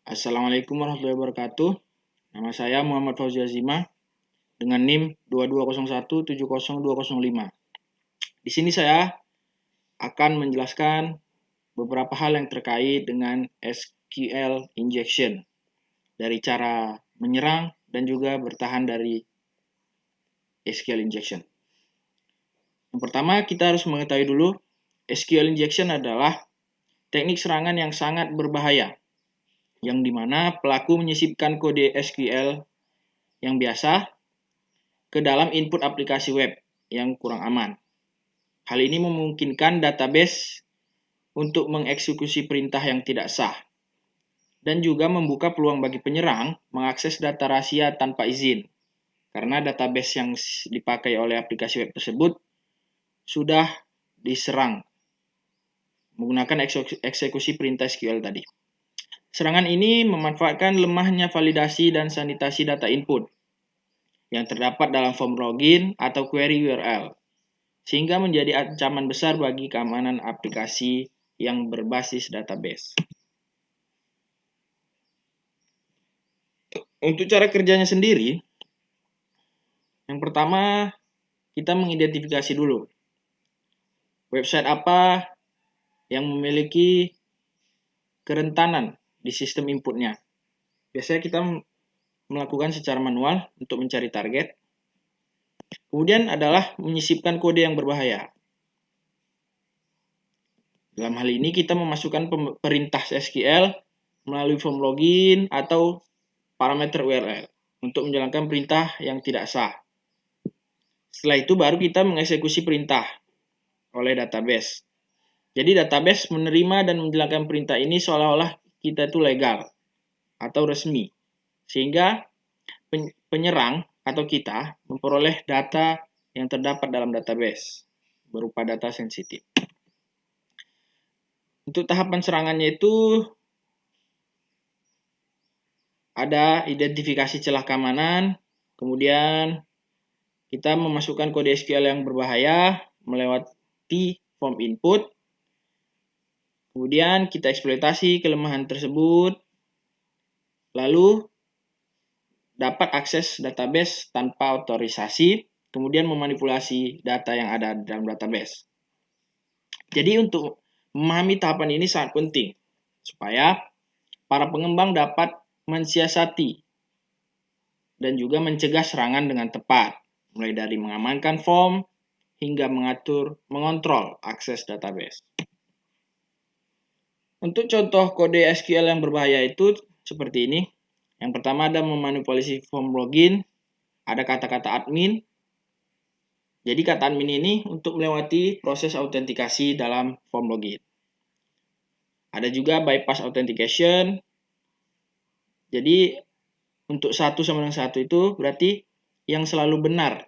Assalamualaikum warahmatullahi wabarakatuh. Nama saya Muhammad Fauzi Azimah dengan NIM 2201700205. Di sini saya akan menjelaskan beberapa hal yang terkait dengan SQL injection, dari cara menyerang dan juga bertahan dari SQL injection. Yang pertama, kita harus mengetahui dulu SQL injection adalah teknik serangan yang sangat berbahaya, yang dimana pelaku menyisipkan kode SQL yang biasa ke dalam input aplikasi web yang kurang aman. Hal ini memungkinkan database untuk mengeksekusi perintah yang tidak sah dan juga membuka peluang bagi penyerang mengakses data rahasia tanpa izin, karena database yang dipakai oleh aplikasi web tersebut sudah diserang menggunakan eksekusi perintah SQL tadi. Serangan ini memanfaatkan lemahnya validasi dan sanitasi data input yang terdapat dalam form login atau query URL, sehingga menjadi ancaman besar bagi keamanan aplikasi yang berbasis database. Untuk cara kerjanya sendiri, yang pertama kita mengidentifikasi dulu website apa yang memiliki kerentanan di sistem inputnya. Biasanya kita melakukan secara manual untuk mencari target. Kemudian adalah menyisipkan kode yang berbahaya. Dalam hal ini kita memasukkan perintah SQL melalui form login atau parameter URL untuk menjalankan perintah yang tidak sah. Setelah itu baru kita mengeksekusi perintah oleh database. Jadi database menerima dan menjalankan perintah ini seolah-olah kita itu legal atau resmi. Sehingga penyerang atau kita memperoleh data yang terdapat dalam database berupa data sensitif. Untuk tahapan serangannya itu ada identifikasi celah keamanan, kemudian kita memasukkan kode SQL yang berbahaya melewati form input, kemudian kita eksploitasi kelemahan tersebut, lalu dapat akses database tanpa otorisasi, kemudian memanipulasi data yang ada di dalam database. Jadi untuk memahami tahapan ini sangat penting, supaya para pengembang dapat mensiasati dan juga mencegah serangan dengan tepat, mulai dari mengamankan form hingga mengontrol akses database. Untuk contoh kode SQL yang berbahaya itu seperti ini. Yang pertama ada memanipulasi form login, ada kata-kata admin. Jadi kata admin ini untuk melewati proses autentikasi dalam form login. Ada juga bypass authentication. Jadi untuk 1 itu berarti yang selalu benar.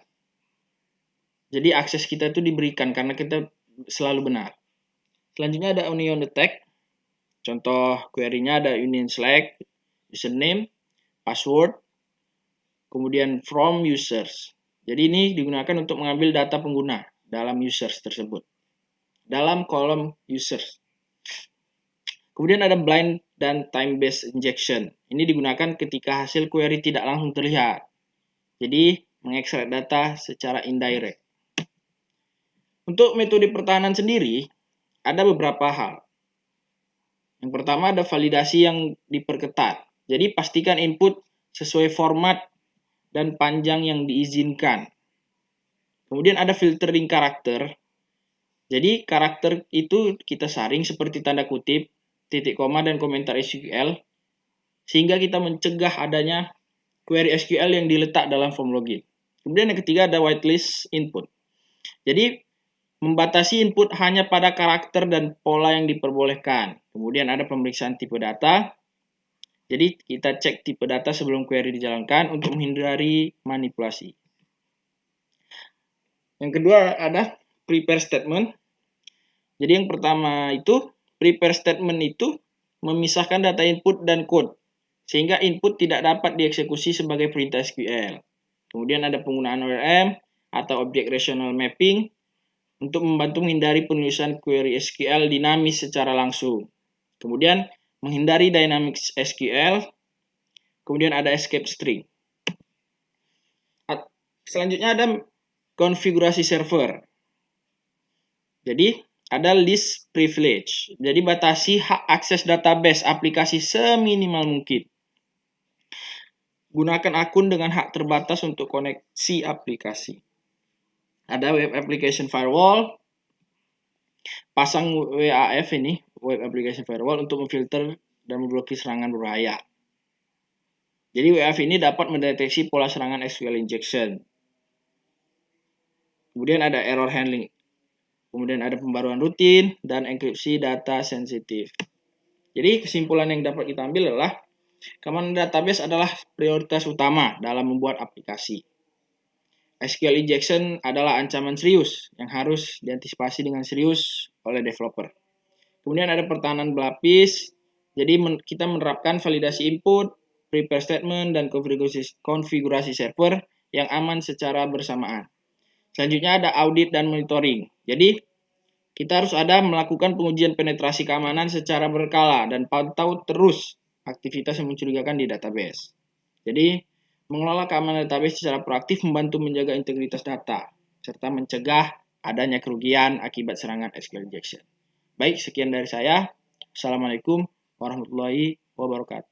Jadi akses kita itu diberikan karena kita selalu benar. Selanjutnya ada onion attack. Contoh query-nya ada union select, username, password, kemudian from users. Jadi ini digunakan untuk mengambil data pengguna dalam users tersebut, dalam kolom users. Kemudian ada blind dan time-based injection. Ini digunakan ketika hasil query tidak langsung terlihat. Jadi mengekstrak data secara indirect. Untuk metode pertahanan sendiri, ada beberapa hal. Yang pertama ada validasi yang diperketat. Jadi pastikan input sesuai format dan panjang yang diizinkan. Kemudian ada filtering karakter. Jadi karakter itu kita saring seperti tanda kutip, titik koma, dan komentar SQL, sehingga kita mencegah adanya query SQL yang diletak dalam form login. Kemudian yang ketiga ada whitelist input. Jadi membatasi input hanya pada karakter dan pola yang diperbolehkan. Kemudian ada pemeriksaan tipe data. Jadi kita cek tipe data sebelum query dijalankan untuk menghindari manipulasi. Yang kedua ada prepare statement. Jadi yang pertama itu prepare statement itu memisahkan data input dan code, sehingga input tidak dapat dieksekusi sebagai perintah SQL. Kemudian ada penggunaan ORM atau Object Relational Mapping untuk membantu menghindari penulisan query SQL dinamis secara langsung. Kemudian menghindari dynamic SQL, kemudian ada escape string. Selanjutnya ada konfigurasi server. Jadi ada list privilege. Jadi batasi hak akses database aplikasi seminimal mungkin. Gunakan akun dengan hak terbatas untuk koneksi aplikasi. Ada web application firewall. Pasang WAF ini, web application firewall, untuk memfilter dan memblokir serangan berbahaya. Jadi WAF ini dapat mendeteksi pola serangan SQL injection. Kemudian ada error handling. Kemudian ada pembaruan rutin dan enkripsi data sensitif. Jadi kesimpulan yang dapat kita ambil adalah keamanan database adalah prioritas utama dalam membuat aplikasi. SQL injection adalah ancaman serius yang harus diantisipasi dengan serius oleh developer. Kemudian ada pertahanan berlapis. Jadi kita menerapkan validasi input, prepare statement, dan konfigurasi server yang aman secara bersamaan. Selanjutnya ada audit dan monitoring. Jadi kita harus melakukan pengujian penetrasi keamanan secara berkala dan pantau terus aktivitas yang mencurigakan di database. Jadi mengelola keamanan database secara proaktif membantu menjaga integritas data serta mencegah adanya kerugian akibat serangan SQL injection. Baik, sekian dari saya. Assalamualaikum warahmatullahi wabarakatuh.